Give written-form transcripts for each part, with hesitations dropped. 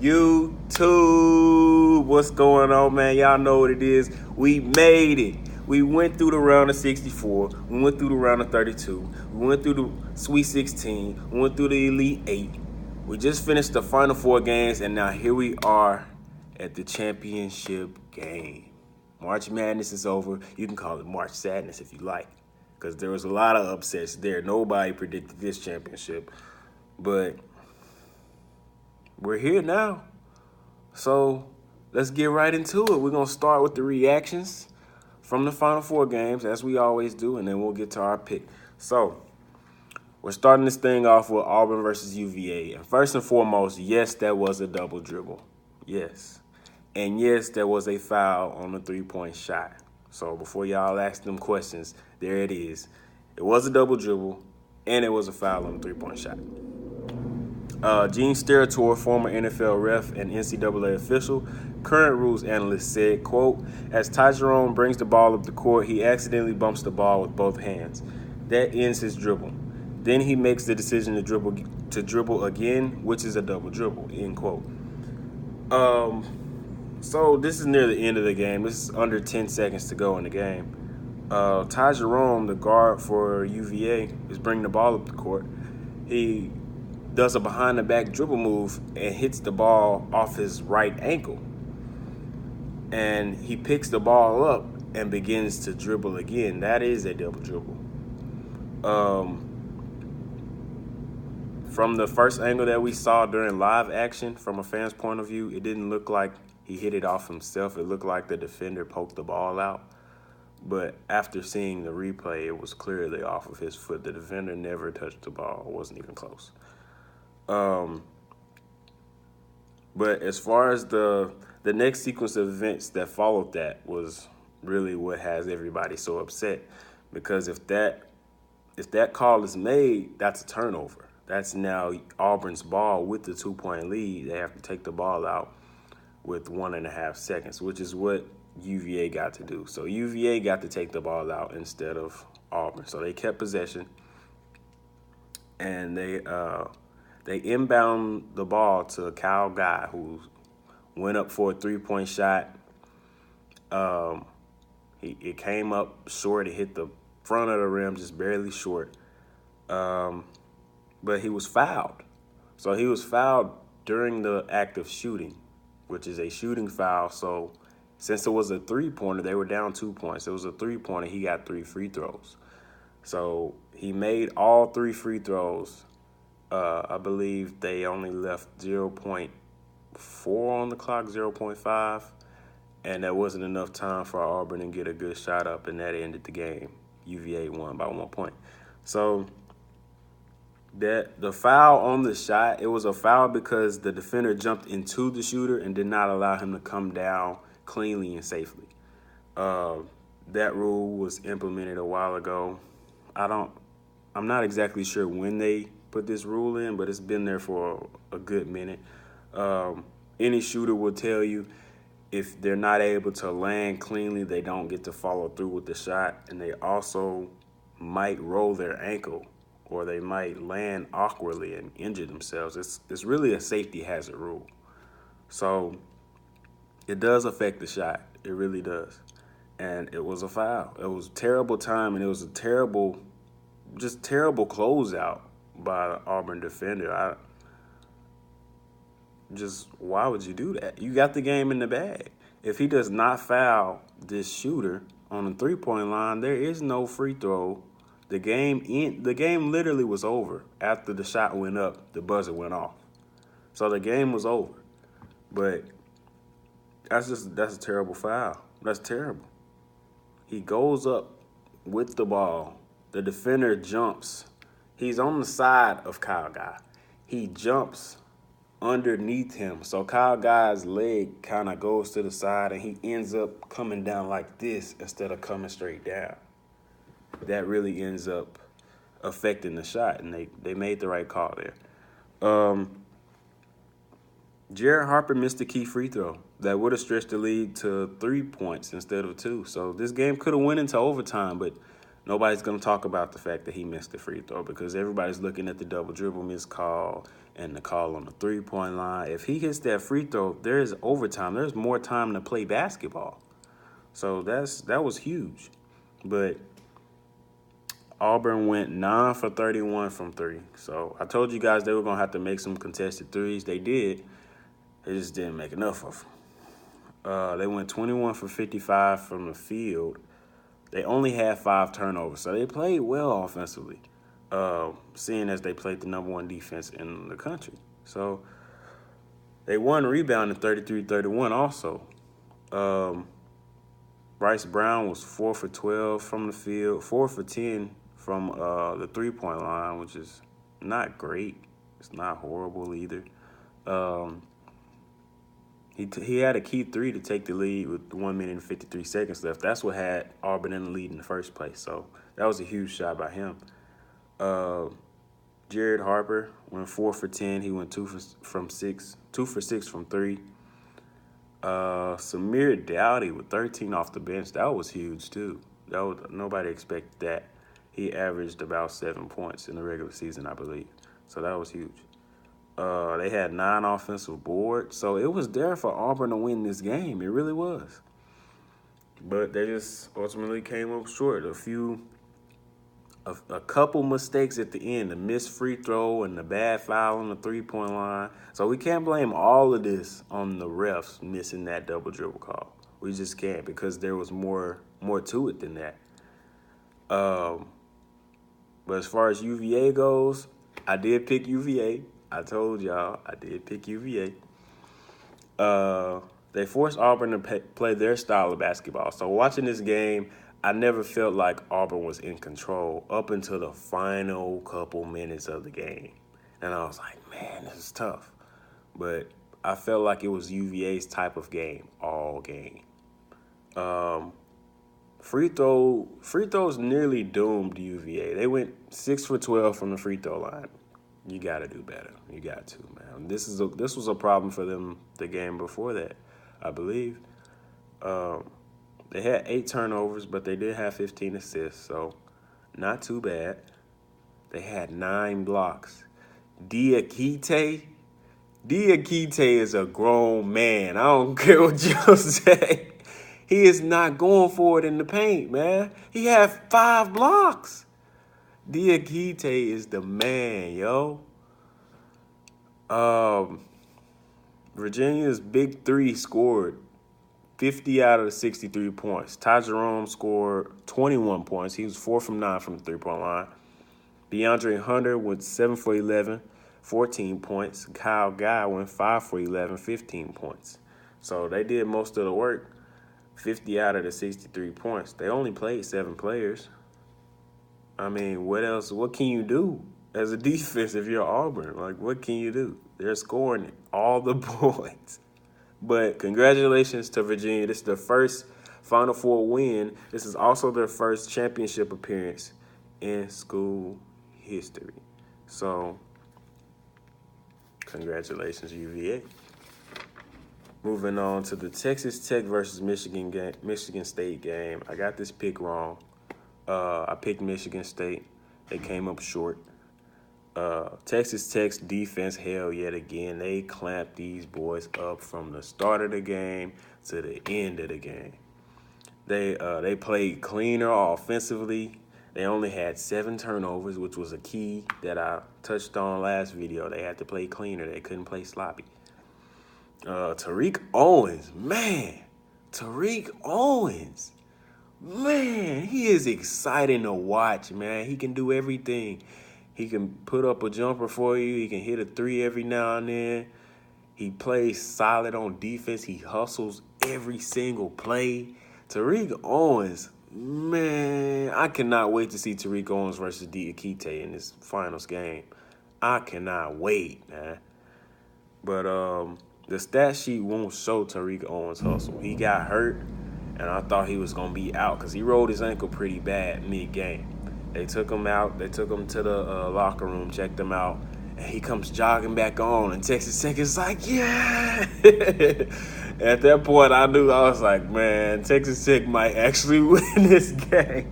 YouTube, what's going on, man? Y'all know what it is. We made it. We went through the round of 64. We went through the round of 32. We went through the Sweet 16. We went through the Elite 8. We just finished the Final Four games, and now here we are at the championship game. March Madness is over. You can call it March Sadness if you like, because there was a lot of upsets there. Nobody predicted this championship, but we're here now. So let's get right into it. We're going to start with the reactions from the Final Four games, as we always do, and then we'll get to our pick. So we're starting this thing off with Auburn versus UVA. And first and foremost, yes, that was a double dribble. Yes. And yes, there was a foul on the three-point shot. So before y'all ask them questions, there it is. It was a double dribble, and it was a foul on the three-point shot. Gene Steratore, former NFL ref and NCAA official, current rules analyst, said, quote, as Ty Jerome brings the ball up the court, he accidentally bumps the ball with both hands. That ends his dribble. Then he makes the decision to dribble again, which is a double dribble, end quote. So this is near the end of the game. This is under 10 seconds to go in the game. Ty Jerome, the guard for UVA, is bringing the ball up the court. He does a behind-the-back dribble move and hits the ball off his right ankle. And he picks the ball up and begins to dribble again. That is a double dribble. From the first angle that we saw during live action, from a fan's point of view, it didn't look like he hit it off himself. It looked like the defender poked the ball out. But after seeing the replay, it was clearly off of his foot. The defender never touched the ball. It wasn't even close. But as far as the next sequence of events that followed that was really what has everybody so upset, because if that call is made, that's a turnover. That's now Auburn's ball with the 2-point lead. They have to take the ball out with 1.5 seconds, which is what UVA got to do. So UVA got to take the ball out instead of Auburn. So they kept possession, and they inbound the ball to Kyle Guy, who went up for a 3-point shot. It came up short. It hit the front of the rim, just barely short. But he was fouled. So he was fouled during the act of shooting, which is a shooting foul. So since it was a three-pointer, they were down 2 points. It was a three-pointer. He got 3 free throws. So he made all 3 free throws. I believe they only left 0.4 on the clock, 0.5, and that wasn't enough time for Auburn to get a good shot up, and that ended the game. UVA won by 1 point. So the foul on the shot, it was a foul because the defender jumped into the shooter and did not allow him to come down cleanly and safely. That rule was implemented a while ago. I'm not exactly sure when they put this rule in, but it's been there for a good minute. Any shooter will tell you if they're not able to land cleanly, they don't get to follow through with the shot, and they also might roll their ankle or they might land awkwardly and injure themselves. It's really a safety hazard rule. So it does affect the shot. It really does. And it was a foul. It was terrible time, and it was a terrible closeout by the Auburn defender. Why would you do that? You got the game in the bag. If he does not foul this shooter on the 3-point line, there is no free throw. The game literally was over. After the shot went up, the buzzer went off. So the game was over. But that's a terrible foul. That's terrible. He goes up with the ball. The defender jumps. He's on the side of Kyle Guy. He jumps underneath him. So Kyle Guy's leg kind of goes to the side, and he ends up coming down like this instead of coming straight down. That really ends up affecting the shot, and they made the right call there. Jared Harper missed a key free throw that would have stretched the lead to 3 points instead of 2. So this game could have went into overtime, but nobody's going to talk about the fact that he missed the free throw because everybody's looking at the double dribble miss call and the call on the 3-point line. If he hits that free throw, there's overtime. There's more time to play basketball. So that was huge. But Auburn went 9 for 31 from three. So I told you guys they were going to have to make some contested threes. They did. They just didn't make enough of them. They went 21 for 55 from the field. They only had 5 turnovers. So they played well offensively, seeing as they played the number 1 defense in the country. So they won rebounding 33-31 also. Bryce Brown was 4 for 12 from the field, 4 for 10 from the 3-point line, which is not great. It's not horrible either. He had a key 3 to take the lead with 1 minute and 53 seconds left. That's what had Auburn in the lead in the first place. So that was a huge shot by him. Jared Harper went 4 for 10. He went 2 for 6 from 3. Samir Dowdy with 13 off the bench. That was huge too. Nobody expected that. He averaged about 7 points in the regular season, I believe. So that was huge. They had 9 offensive boards. So it was there for Auburn to win this game. It really was. But they just ultimately came up short. A couple mistakes at the end, the missed free throw and the bad foul on the 3-point line. So we can't blame all of this on the refs missing that double dribble call. We just can't, because there was more to it than that. But as far as UVA goes, I did pick UVA. I told y'all I did pick UVA. They forced Auburn to play their style of basketball. So watching this game, I never felt like Auburn was in control up until the final couple minutes of the game. And I was like, man, this is tough. But I felt like it was UVA's type of game all game. Free throws nearly doomed UVA. They went 6 for 12 from the free throw line. You got to do better. You got to, man. This was a problem for them the game before that, I believe. They had 8 turnovers, but they did have 15 assists, so not too bad. They had 9 blocks. Diakite is a grown man. I don't care what you say. He is not going for it in the paint, man. He had 5 blocks. Diakite is the man, yo. Virginia's big 3 scored 50 out of the 63 points. Ty Jerome scored 21 points. He was 4 from 9 from the 3-point line. DeAndre Hunter went 7 for 11, 14 points. Kyle Guy went 5 for 11, 15 points. So they did most of the work, 50 out of the 63 points. They only played 7 players. I mean, what else? What can you do as a defense if you're Auburn? Like, what can you do? They're scoring all the points. But congratulations to Virginia. This is their first Final Four win. This is also their first championship appearance in school history. So, congratulations, UVA. Moving on to the Texas Tech versus Michigan State game. I got this pick wrong. I picked Michigan State. They came up short. Texas Tech's defense held yet again. They clamped these boys up from the start of the game to the end of the game. They played cleaner offensively. They only had 7 turnovers, which was a key that I touched on last video. They had to play cleaner. They couldn't play sloppy. Tariq Owens, man, he is exciting to watch, man. He can do everything. He can put up a jumper for you. He can hit a 3 every now and then. He plays solid on defense. He hustles every single play. Tariq Owens, man, I cannot wait to see Tariq Owens versus Diakite in this finals game. I cannot wait, man. But the stat sheet won't show Tariq Owens' hustle. He got hurt, and I thought he was going to be out because he rolled his ankle pretty bad mid-game. They took him out. They took him to the locker room, checked him out, and he comes jogging back on, and Texas Tech is like, yeah! At that point, I was like, man, Texas Tech might actually win this game.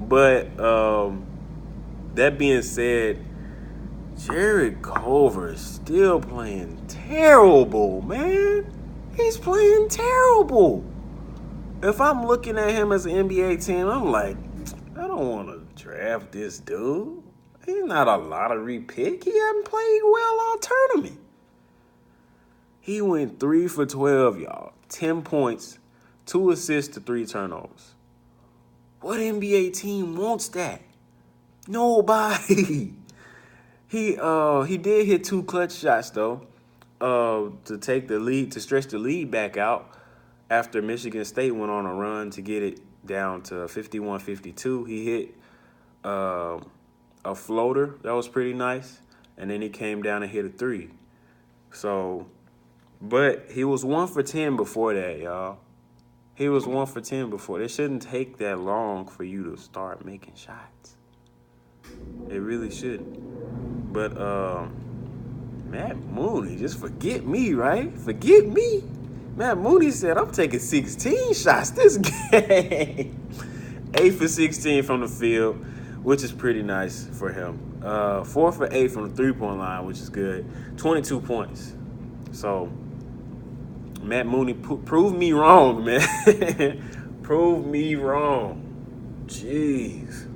But that being said, Jared Culver is still playing terrible, man. He's playing terrible. If I'm looking at him as an NBA team, I'm like, I don't want to draft this dude. He's not a lottery pick. He hasn't played well all tournament. He went 3 for 12, y'all. 10 points, 2 assists to 3 turnovers. What NBA team wants that? Nobody. He did hit 2 clutch shots though, to take the lead, to stretch the lead back out after Michigan State went on a run to get it down to 51-52. He hit a floater that was pretty nice, and then he came down and hit a 3. So, but he was 1 for 10 before that, y'all. He was 1 for 10 before. It shouldn't take that long for you to start making shots. It really shouldn't. But Matt Mooney, just forget me, right? Forget me. Matt Mooney said, I'm taking 16 shots this game. 8 for 16 from the field, which is pretty nice for him. 4 for 8 from the three-point line, which is good. 22 points. So, Matt Mooney, prove me wrong, man. Prove me wrong. Jeez.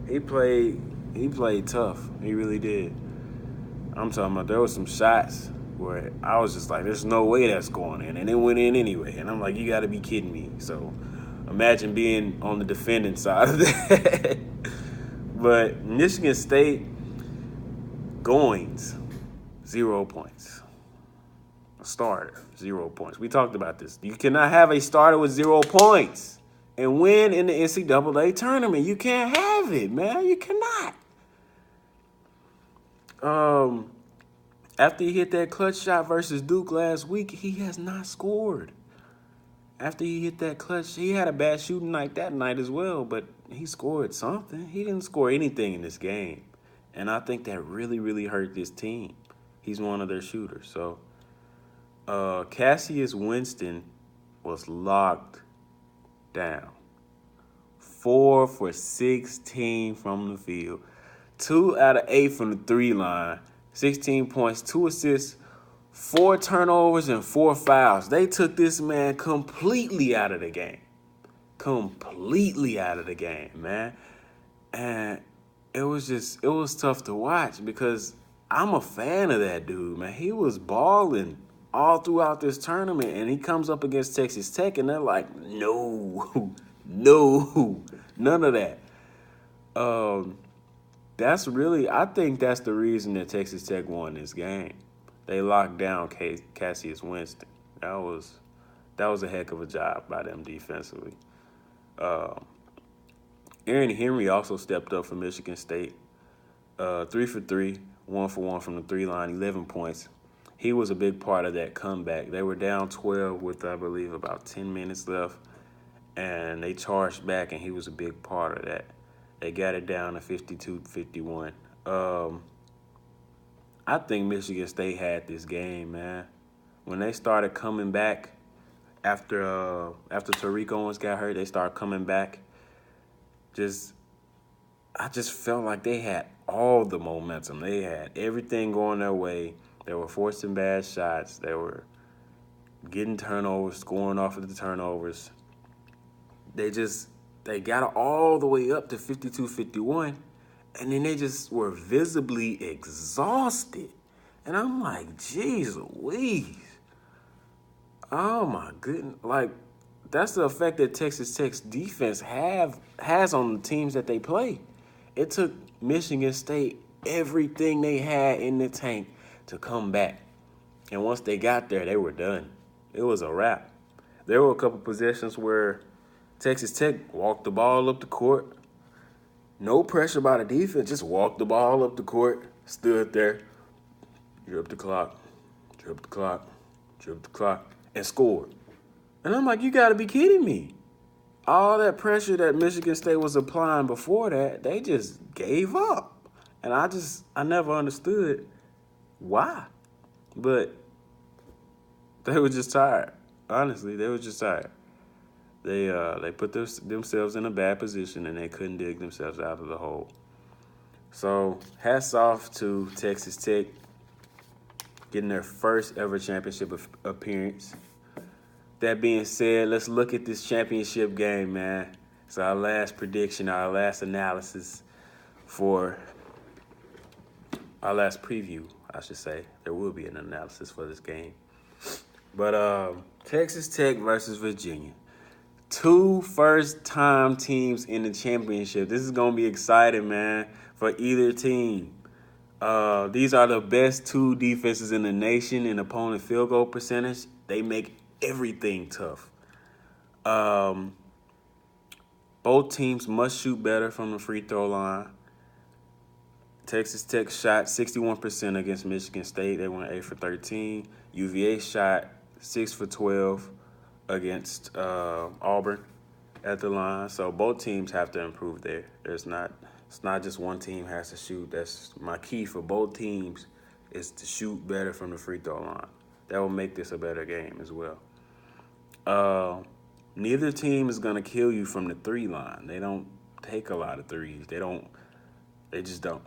He played tough. He really did. I'm talking about there was some shots where I was just like, there's no way that's going in. And it went in anyway. And I'm like, you got to be kidding me. So imagine being on the defending side of that. But Michigan State, Goins, 0 points. A starter, 0 points. We talked about this. You cannot have a starter with 0 points and win in the NCAA tournament. You can't have it, man. You cannot. After he hit that clutch shot versus Duke last week, he has not scored. After he hit that clutch, he had a bad shooting night that night as well, but he scored something. He didn't score anything in this game. And I think that really, really hurt this team. He's one of their shooters. So, Cassius Winston was locked down. 4 for 16 from the field. 2 out of 8 from the 3 line. 16 points, 2 assists, 4 turnovers, and 4 fouls. They took this man completely out of the game. Completely out of the game, man. And it was tough to watch because I'm a fan of that dude, man. He was balling all throughout this tournament, and he comes up against Texas Tech, and they're like, no, none of that. I think that's the reason that Texas Tech won this game. They locked down Cassius Winston. That was a heck of a job by them defensively. Aaron Henry also stepped up for Michigan State. 3 for 3, 1 for 1 from the 3 line, 11 points. He was a big part of that comeback. They were down 12 with, I believe, about 10 minutes left, and they charged back, and he was a big part of that. They got it down to 52-51. I think Michigan State had this game, man. When they started coming back after Tariq Owens got hurt, they started coming back. I just felt like they had all the momentum. They had everything going their way. They were forcing bad shots. They were getting turnovers, scoring off of the turnovers. They got it all the way up to 52-51, and then they just were visibly exhausted. And I'm like, geez Louise. Oh, my goodness. Like, that's the effect that Texas Tech's defense has on the teams that they play. It took Michigan State everything they had in the tank to come back. And once they got there, they were done. It was a wrap. There were a couple possessions where Texas Tech walked the ball up the court. No pressure by the defense. Just walked the ball up the court, stood there, dripped the clock, and scored. And I'm like, you got to be kidding me. All that pressure that Michigan State was applying before that, they just gave up. And I never understood why. But they were just tired. Honestly, they were just tired. They put themselves in a bad position, and they couldn't dig themselves out of the hole. So hats off to Texas Tech getting their first ever championship appearance. That being said, let's look at this championship game, man. It's our last prediction, our last analysis for our last preview, I should say. There will be an analysis for this game. But Texas Tech versus Virginia. Two first-time teams in the championship. This is going to be exciting, man, for either team. These are the best two defenses in the nation in opponent field goal percentage. They make everything tough. Both teams must shoot better from the free throw line. Texas Tech shot 61% against Michigan State. They went 8 for 13. UVA shot 6 for 12 against Auburn at the line. So both teams have to improve there. It's not just one team has to shoot. That's my key for both teams is to shoot better from the free throw line. That will make this a better game as well. Neither team is gonna kill you from the three line. They don't take a lot of threes. They just don't.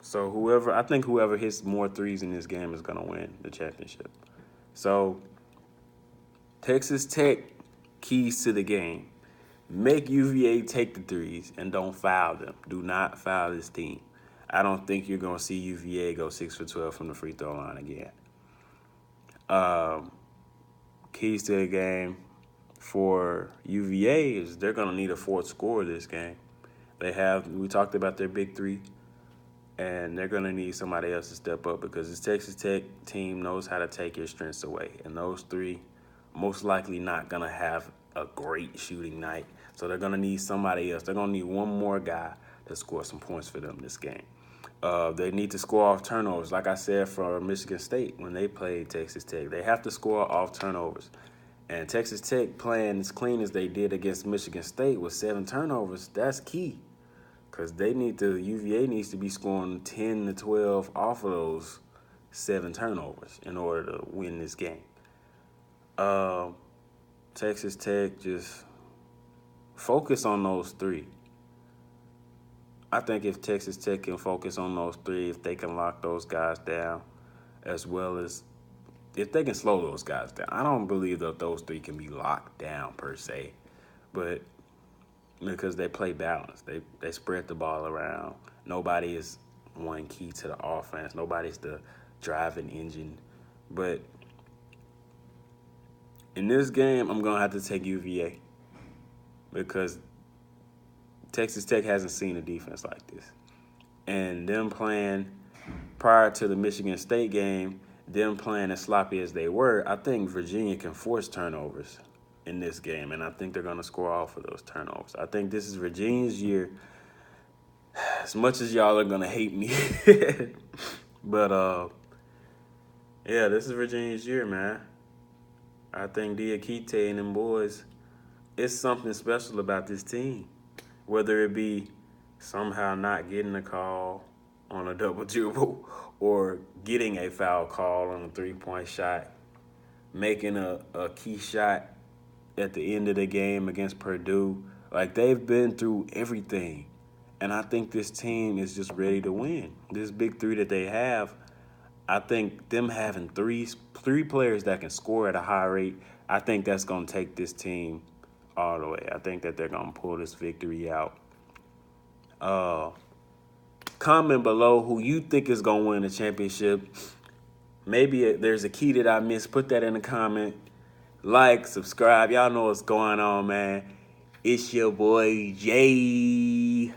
So I think whoever hits more threes in this game is gonna win the championship. So Texas Tech keys to the game. Make UVA take the threes and don't foul them. Do not foul this team. I don't think you're gonna see UVA go 6 for 12 from the free throw line again. Keys to the game for UVA is they're gonna need a fourth scorer this game. We talked about their big three, and they're going to need somebody else to step up because this Texas Tech team knows how to take your strengths away. And those three most likely not going to have a great shooting night. So they're going to need somebody else. They're going to need one more guy to score some points for them this game. They need to score off turnovers. Like I said for Michigan State when they played Texas Tech, they have to score off turnovers. And Texas Tech playing as clean as they did against Michigan State with 7 turnovers, that's key. Because UVA needs to be scoring 10 to 12 off of those 7 turnovers in order to win this game. Texas Tech, just focus on those 3. I think if Texas Tech can focus on those 3, if they can lock those guys down, as well as if they can slow those guys down. I don't believe that those 3 can be locked down per se, but because they play balance. They spread the ball around. Nobody is one key to the offense. Nobody's the driving engine. But in this game, I'm going to have to take UVA because Texas Tech hasn't seen a defense like this. And them playing prior to the Michigan State game, them playing as sloppy as they were, I think Virginia can force turnovers in this game, and I think they're going to score off of those turnovers. I think this is Virginia's year, as much as y'all are going to hate me. But, yeah, this is Virginia's year, man. I think Diakite and them boys, it's something special about this team. Whether it be somehow not getting a call on a double dribble or getting a foul call on a three-point shot, making a key shot at the end of the game against Purdue. Like, they've been through everything. And I think this team is just ready to win. This big 3 that they have, I think them having three players that can score at a high rate, I think that's going to take this team all the way. I think that they're going to pull this victory out. Comment below who you think is going to win the championship. Maybe there's a key that I missed. Put that in the comment. Like, subscribe. Y'all know what's going on, man. It's your boy, Jay.